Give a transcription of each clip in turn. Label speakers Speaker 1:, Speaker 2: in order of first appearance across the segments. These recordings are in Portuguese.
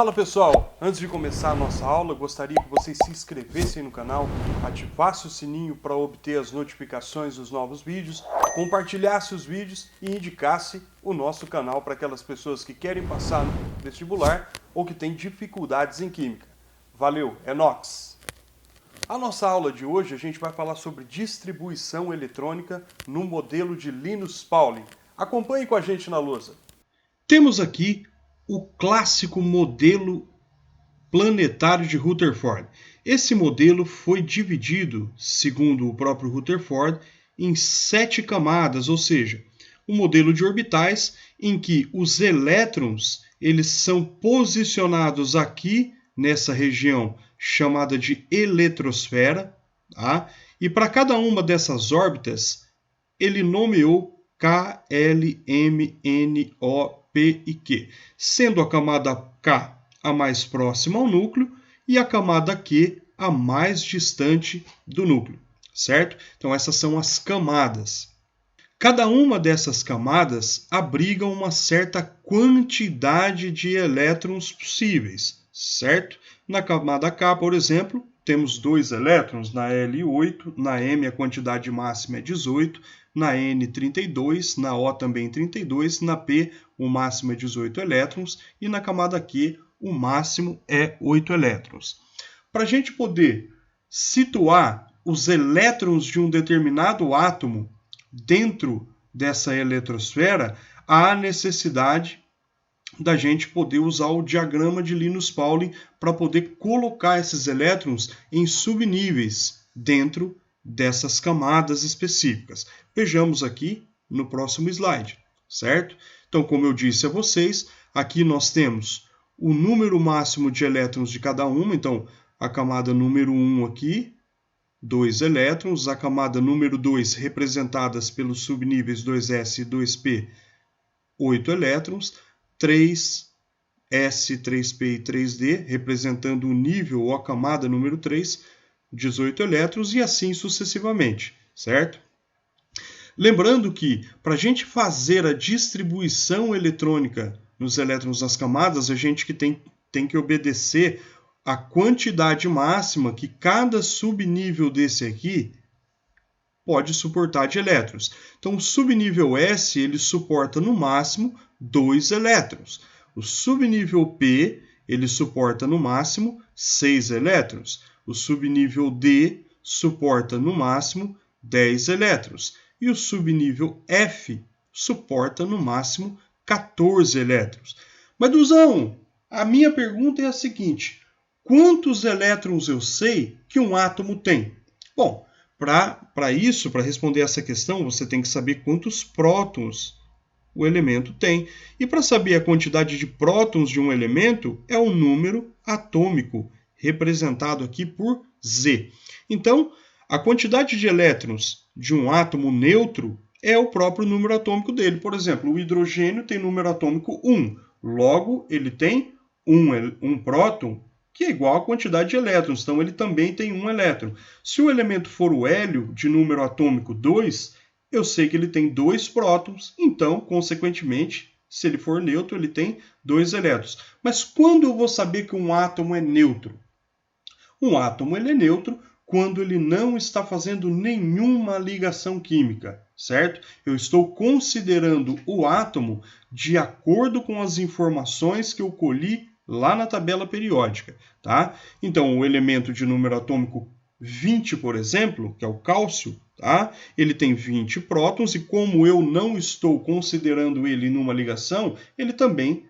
Speaker 1: Fala pessoal, antes de começar a nossa aula, gostaria que vocês se inscrevessem no canal, ativassem o sininho para obter as notificações dos novos vídeos, compartilhassem os vídeos e indicassem o nosso canal para aquelas pessoas que querem passar no vestibular ou que têm dificuldades em química. Valeu, é nóis! A nossa aula de hoje a gente vai falar sobre distribuição eletrônica no modelo de Linus Pauling. Acompanhe com a gente na lousa. Temos aqui o clássico modelo planetário de Rutherford. Esse modelo foi dividido, segundo o próprio Rutherford, em 7 camadas, ou seja, um modelo de orbitais em que os elétrons eles são posicionados aqui nessa região chamada de eletrosfera, tá? E para cada uma dessas órbitas ele nomeou K, L, M, N, O, P e Q, sendo a camada K a mais próxima ao núcleo e a camada Q a mais distante do núcleo, certo? Então essas são as camadas. Cada uma dessas camadas abriga uma certa quantidade de elétrons possíveis, certo? Na camada K, por exemplo, temos 2 elétrons, na L 8, na M a quantidade máxima é 18, na N 32, na O também 32, na P o máximo é 18 elétrons e na camada Q o máximo é 8 elétrons. Para a gente poder situar os elétrons de um determinado átomo dentro dessa eletrosfera, há necessidade da gente poder usar o diagrama de Linus Pauling para poder colocar esses elétrons em subníveis dentro dessas camadas específicas. Vejamos aqui no próximo slide, certo? Então, como eu disse a vocês, aqui nós temos o número máximo de elétrons de cada uma, então a camada número 1 aqui, 2 elétrons, a camada número 2 representadas pelos subníveis 2s e 2p, 8 elétrons, 3S, 3P e 3D, representando o nível ou a camada número 3, 18 elétrons e assim sucessivamente, certo? Lembrando que, para a gente fazer a distribuição eletrônica nos elétrons nas camadas, a gente tem que obedecer a quantidade máxima que cada subnível desse aqui pode suportar de elétrons. Então, o subnível S ele suporta no máximo 2 elétrons. O subnível P ele suporta no máximo 6 elétrons. O subnível D suporta no máximo 10 elétrons. E o subnível F suporta no máximo 14 elétrons. Mas, Duzão, a minha pergunta é a seguinte: quantos elétrons eu sei que um átomo tem? Bom, para responder essa questão, você tem que saber quantos prótons o elemento tem. E para saber a quantidade de prótons de um elemento, é o número atômico, representado aqui por Z. Então, a quantidade de elétrons de um átomo neutro é o próprio número atômico dele. Por exemplo, o hidrogênio tem número atômico 1. Logo, ele tem um próton, que é igual à quantidade de elétrons. Então, ele também tem 1 elétron. Se o elemento for o hélio, de número atômico 2, eu sei que ele tem 2 prótons. Então, consequentemente, se ele for neutro, ele tem 2 elétrons. Mas quando eu vou saber que um átomo é neutro? Um átomo ele é neutro quando ele não está fazendo nenhuma ligação química, certo? Eu estou considerando o átomo de acordo com as informações que eu colhi lá na tabela periódica, tá? Então, o elemento de número atômico 20, por exemplo, que é o cálcio, tá? Ele tem 20 prótons e como eu não estou considerando ele numa ligação, ele também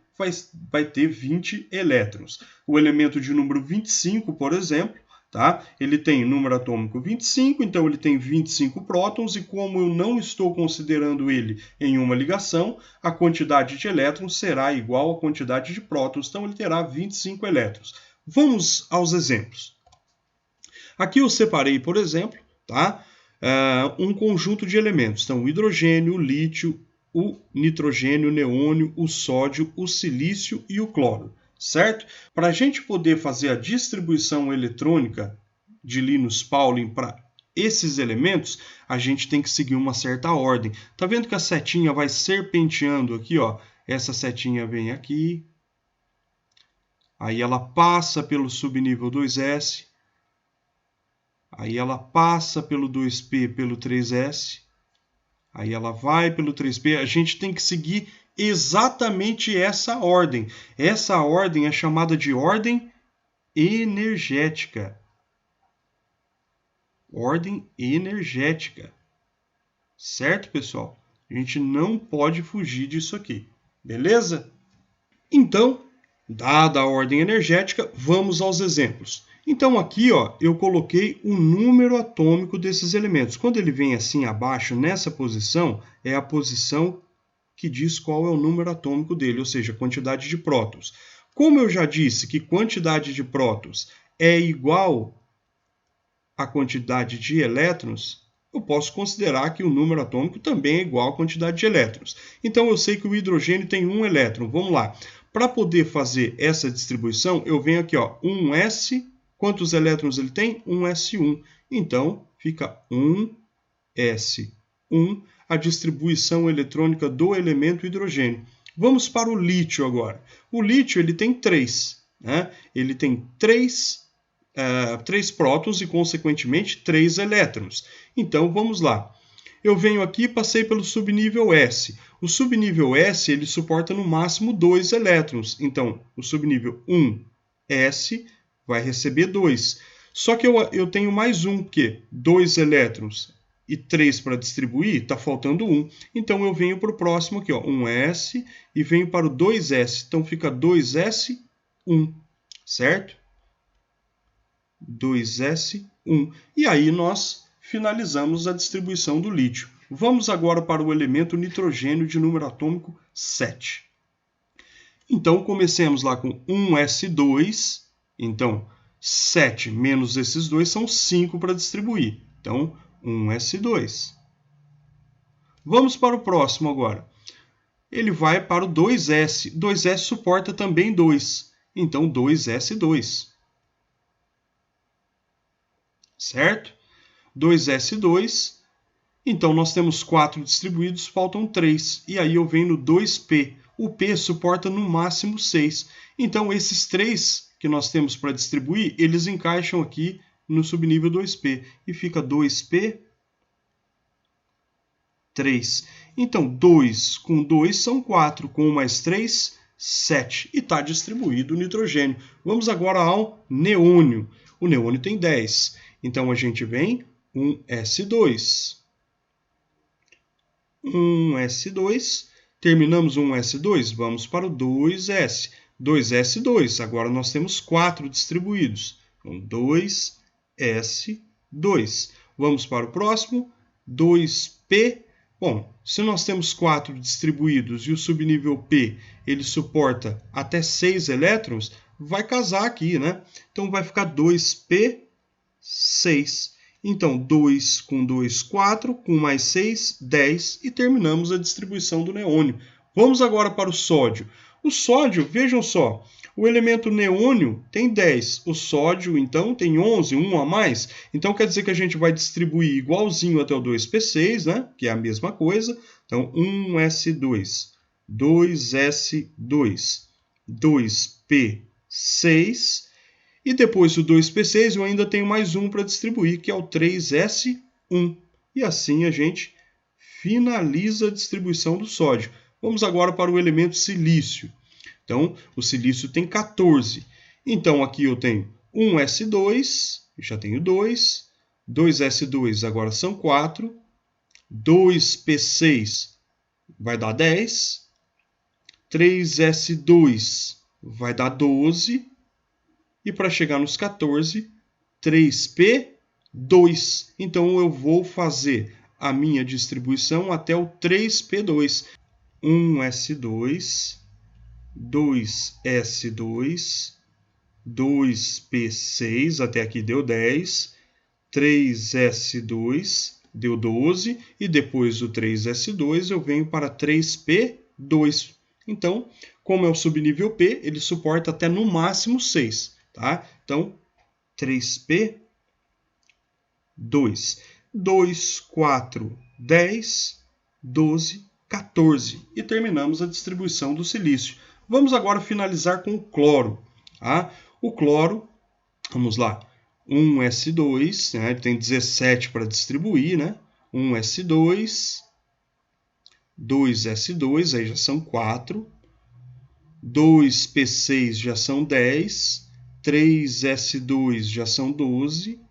Speaker 1: vai ter 20 elétrons. O elemento de número 25, por exemplo, tá? Ele tem número atômico 25, então ele tem 25 prótons, e como eu não estou considerando ele em uma ligação, a quantidade de elétrons será igual à quantidade de prótons, então ele terá 25 elétrons. Vamos aos exemplos. Aqui eu separei, por exemplo, tá? Um conjunto de elementos. Então, o hidrogênio, o lítio, o nitrogênio, o neônio, o sódio, o silício e o cloro. Certo? Para a gente poder fazer a distribuição eletrônica de Linus Pauling para esses elementos, a gente tem que seguir uma certa ordem. Tá vendo que a setinha vai serpenteando aqui, ó? Essa setinha vem aqui, aí ela passa pelo subnível 2s, aí ela passa pelo 2p, pelo 3s, aí ela vai pelo 3p. A gente tem que seguir exatamente essa ordem. Essa ordem é chamada de ordem energética. Ordem energética. Certo, pessoal? A gente não pode fugir disso aqui. Beleza? Então, dada a ordem energética, vamos aos exemplos. Então aqui, ó, eu coloquei o número atômico desses elementos. Quando ele vem assim abaixo, nessa posição, é a posição que diz qual é o número atômico dele, ou seja, a quantidade de prótons. Como eu já disse que quantidade de prótons é igual à quantidade de elétrons, eu posso considerar que o número atômico também é igual à quantidade de elétrons. Então eu sei que o hidrogênio tem um elétron. Vamos lá. Para poder fazer essa distribuição, eu venho aqui, ó, 1s. Quantos elétrons ele tem? 1s1. Então, fica 1s1, a distribuição eletrônica do elemento hidrogênio. Vamos para o lítio agora. O lítio ele tem 3. Né? Ele tem 3 prótons e, consequentemente, 3 elétrons. Então, vamos lá. Eu venho aqui e passei pelo subnível S. O subnível S ele suporta no máximo 2 elétrons. Então, o subnível 1S vai receber 2. Só que eu tenho mais um, porque 2 elétrons e 3 para distribuir, está faltando 1. Então, eu venho para o próximo aqui, ó, 1S, e venho para o 2S. Então, fica 2S1, certo? 2s1. E aí nós finalizamos a distribuição do lítio. Vamos agora para o elemento nitrogênio de número atômico 7. Então, comecemos lá com 1s2. Então, 7 menos esses 2 são 5 para distribuir. Então, 1s2. Vamos para o próximo agora. Ele vai para o 2s. 2s suporta também 2. Então, 2s2. Certo? 2s2. Então, nós temos 4 distribuídos, faltam 3. E aí eu venho no 2p. O p suporta no máximo 6. Então, esses 3 que nós temos para distribuir, eles encaixam aqui no subnível 2p. E fica 2p, 3. Então, 2 com 2 são 4. Com 1 mais 3, 7. E está distribuído o nitrogênio. Vamos agora ao neônio. O neônio tem 10. Então, a gente vem 1s2. 1s2. Terminamos 1s2, vamos para o 2s. 2s2. Agora nós temos 4 distribuídos. Então, 2s2. Vamos para o próximo. 2p. Bom, se nós temos 4 distribuídos e o subnível P ele suporta até 6 elétrons, vai casar aqui, né? Então, vai ficar 2p, 6. Então, 2 com 2, 4, com mais 6, 10, e terminamos a distribuição do neônio. Vamos agora para o sódio. O sódio, vejam só, o elemento neônio tem 10, o sódio, então, tem 11, 1 a mais. Então, quer dizer que a gente vai distribuir igualzinho até o 2p6, né? Que é a mesma coisa. Então, 1s2, 2s2, 2p6... E depois do 2p6 eu ainda tenho mais um para distribuir, que é o 3s1. E assim a gente finaliza a distribuição do sódio. Vamos agora para o elemento silício. Então, o silício tem 14. Então, aqui eu tenho 1s2, já tenho 2. 2s2 agora são 4. 2p6 vai dar 10. 3s2 vai dar 12. E para chegar nos 14, 3p2. Então, eu vou fazer a minha distribuição até o 3p2. 1s2, 2s2, 2p6, até aqui deu 10, 3s2, deu 12, e depois do 3s2 eu venho para 3p2. Então, como é o subnível P, ele suporta até no máximo 6. Tá? Então, 3p, 2, 2, 4, 10, 12, 14. E terminamos a distribuição do silício. Vamos agora finalizar com o cloro. Tá? O cloro, vamos lá, 1s2, né? Ele tem 17 para distribuir, né? 1s2, 2s2, aí já são 4, 2p6 já são 10, 3s2 já são 12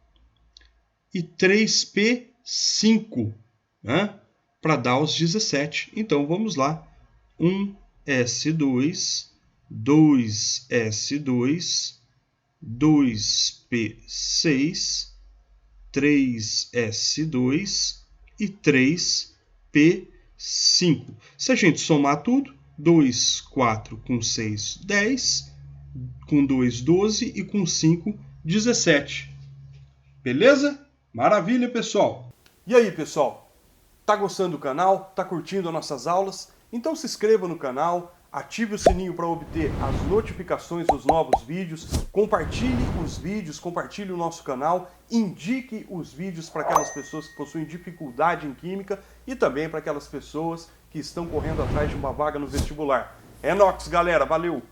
Speaker 1: e 3p5, né? Para dar os 17. Então vamos lá. 1s2, 2s2, 2p6, 3s2 e 3p5. Se a gente somar tudo, 2, 4 com 6, 10, com 2, 12 e com 5, 17. Beleza? Maravilha, pessoal! E aí, pessoal? Tá gostando do canal? Tá curtindo as nossas aulas? Então se inscreva no canal, ative o sininho para obter as notificações dos novos vídeos, compartilhe os vídeos, compartilhe o nosso canal, indique os vídeos para aquelas pessoas que possuem dificuldade em química e também para aquelas pessoas que estão correndo atrás de uma vaga no vestibular. É nóis, galera, valeu!